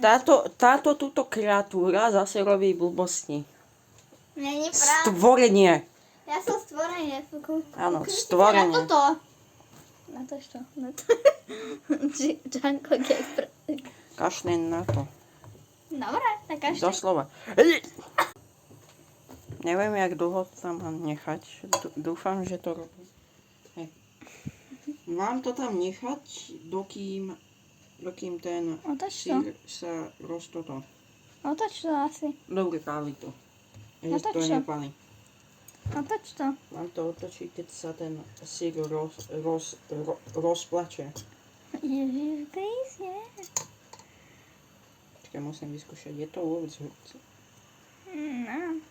Táto túto kreatúra zase robí blbosti. Není pravda. Stvorenie. Ja som stvorenie. Áno, Kúknite sa stvorenie. Na toto. Na to čo? Na to. Čanko Gaspr. Kašľaň na to. Dobre, tak až tak. Doslova. Neviem, jak dlho to tam mám nechať. Dúfam, že to robí. Hej. Mám to tam nechať, dokým ten Otoč to. sír sa roztoto. Otoč to asi. Dobre, páli to. Otoč To to. nepáli. Otoč to. Mám to otočiť, keď sa ten sír rozplače. Ježiš, prísne. Čakaj, musím vyskúšať. Je to vôbec hudce? No.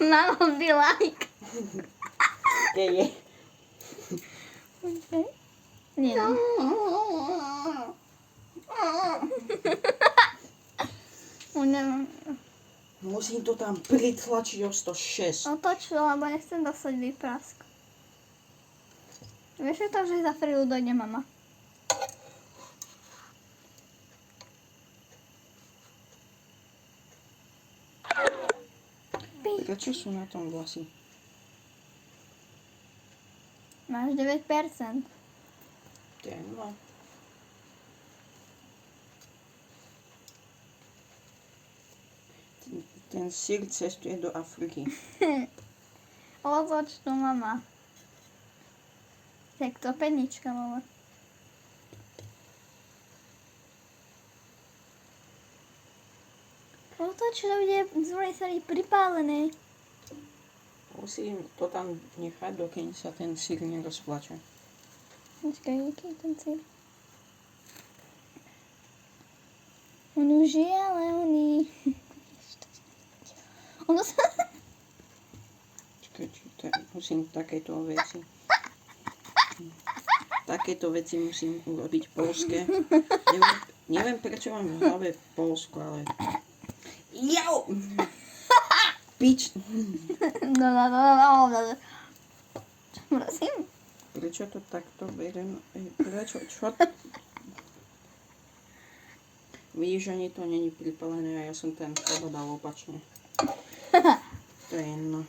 Mám by like. Kde je? Okay. Nie. No. Neviem. Musím to tam pritlačiť o 106. Otoč to, lebo nechcem dostať výprask. Vieš, že to, že za chvíľu dojde mama. Prečo sú na tom vlasy? Máš 9%. Téma. Ten sír cestuje do Afriky. Otoč to, mama. Tak to penička, mama. Otoč to bude z mojej strany pripálené. Musím to tam nechať, dokým sa ten sír nerozplače. Počkaj, aký je ten cíl? On už je, ale oný... Ono sa... Musím takéto veci. Takéto veci musím urobiť poľské. Neviem prečo mám v hlave Poľsko, ale... Jau! Pič! No. Prosím. Prečo to takto berem? Prečo? Čo? Vidíš, ani to není pripálené a ja som ten chleba dal opačne. To je jedno.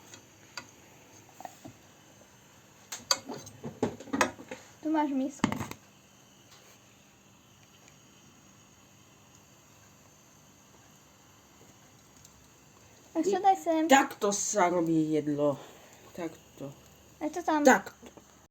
Tu máš misku. A čo daj sem? Takto sa robí jedlo. Takto. A čo tam? Takto.